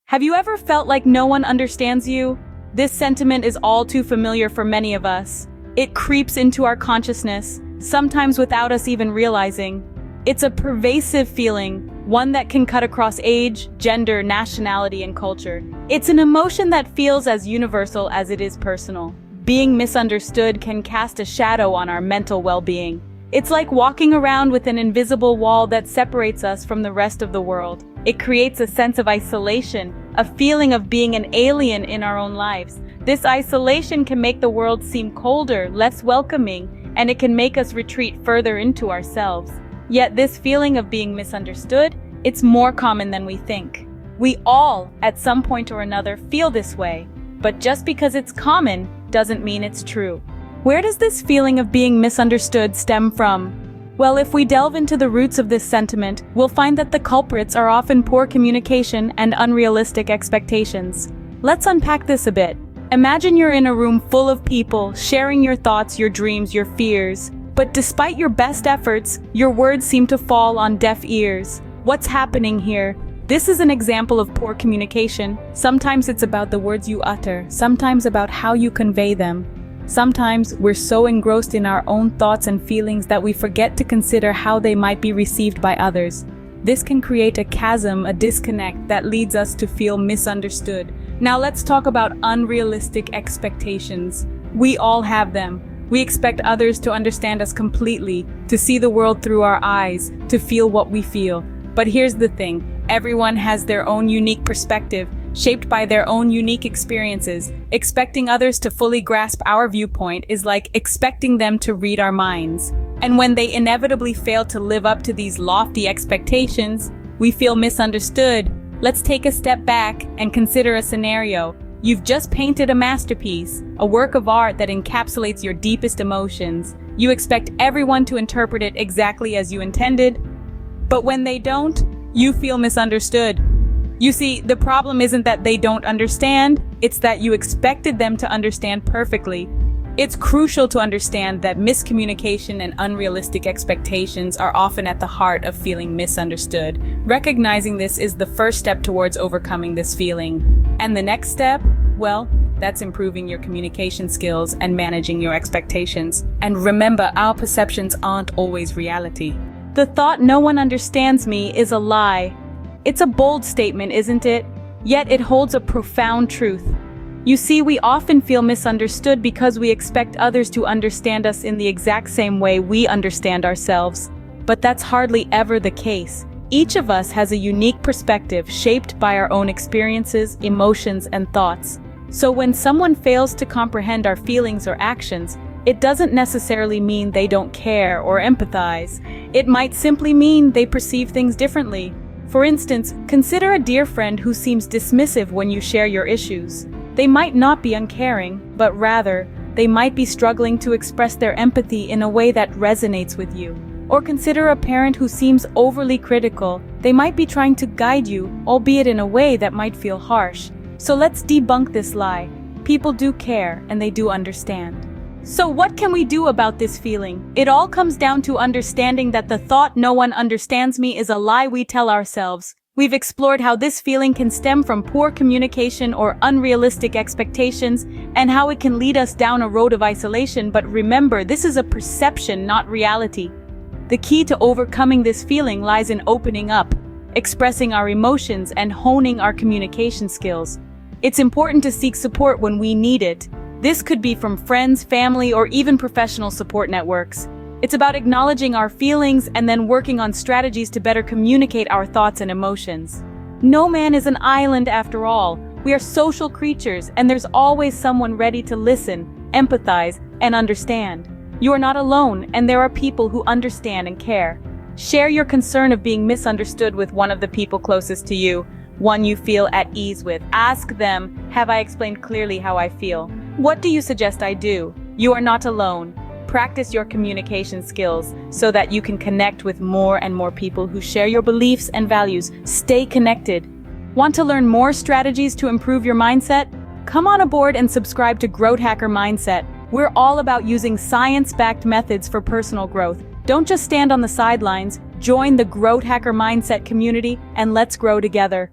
Have you ever felt like no one understands you? This sentiment is all too familiar for many of us. It creeps into our consciousness, sometimes without us even realizing. It's a pervasive feeling, one that can cut across age, gender, nationality, and culture. It's an emotion that feels as universal as it is personal. Being misunderstood can cast a shadow on our mental well-being. It's like walking around with an invisible wall that separates us from the rest of the world. It creates a sense of isolation, a feeling of being an alien in our own lives. This isolation can make the world seem colder, less welcoming, and it can make us retreat further into ourselves. Yet this feeling of being misunderstood, it's more common than we think. We all, at some point or another, feel this way, but just because it's common doesn't mean it's true. Where does this feeling of being misunderstood stem from? Well, if we delve into the roots of this sentiment, we'll find that the culprits are often poor communication and unrealistic expectations. Let's unpack this a bit. Imagine you're in a room full of people, sharing your thoughts, your dreams, your fears. But despite your best efforts, your words seem to fall on deaf ears. What's happening here? This is an example of poor communication. Sometimes it's about the words you utter, sometimes about how you convey them. Sometimes we're so engrossed in our own thoughts and feelings that we forget to consider how they might be received by others. This can create a chasm, a disconnect that leads us to feel misunderstood. Now let's talk about unrealistic expectations. We all have them. We expect others to understand us completely, to see the world through our eyes, to feel what we feel. But here's the thing, everyone has their own unique perspective, shaped by their own unique experiences. Expecting others to fully grasp our viewpoint is like expecting them to read our minds. And when they inevitably fail to live up to these lofty expectations, we feel misunderstood. Let's take a step back and consider a scenario. You've just painted a masterpiece, a work of art that encapsulates your deepest emotions. You expect everyone to interpret it exactly as you intended, but when they don't, you feel misunderstood. You see, the problem isn't that they don't understand, it's that you expected them to understand perfectly. It's crucial to understand that miscommunication and unrealistic expectations are often at the heart of feeling misunderstood. Recognizing this is the first step towards overcoming this feeling. And the next step? Well, that's improving your communication skills and managing your expectations. And remember, our perceptions aren't always reality. The thought "no one understands me" is a lie. It's a bold statement, isn't it? Yet it holds a profound truth. You see, we often feel misunderstood because we expect others to understand us in the exact same way we understand ourselves. But that's hardly ever the case. Each of us has a unique perspective shaped by our own experiences, emotions, and thoughts. So when someone fails to comprehend our feelings or actions, it doesn't necessarily mean they don't care or empathize. It might simply mean they perceive things differently. For instance, consider a dear friend who seems dismissive when you share your issues. They might not be uncaring, but rather, they might be struggling to express their empathy in a way that resonates with you. Or consider a parent who seems overly critical. They might be trying to guide you, albeit in a way that might feel harsh. So let's debunk this lie. People do care, and they do understand. So what can we do about this feeling? It all comes down to understanding that the thought "no one understands me" is a lie we tell ourselves. We've explored how this feeling can stem from poor communication or unrealistic expectations, and how it can lead us down a road of isolation. But remember, this is a perception, not reality. The key to overcoming this feeling lies in opening up, expressing our emotions, and honing our communication skills. It's important to seek support when we need it. This could be from friends, family, or even professional support networks. It's about acknowledging our feelings and then working on strategies to better communicate our thoughts and emotions. No man is an island after all. We are social creatures, and there's always someone ready to listen, empathize, and understand. You are not alone, and there are people who understand and care. Share your concern of being misunderstood with one of the people closest to you, one you feel at ease with. Ask them, "Have I explained clearly how I feel? What do you suggest I do?" You are not alone. Practice your communication skills so that you can connect with more and more people who share your beliefs and values. Stay connected. Want to learn more strategies to improve your mindset? Come on aboard and subscribe to GrowtHackerMindset. We're all about using science-backed methods for personal growth. Don't just stand on the sidelines. Join the GrowtHackerMindset community and let's grow together.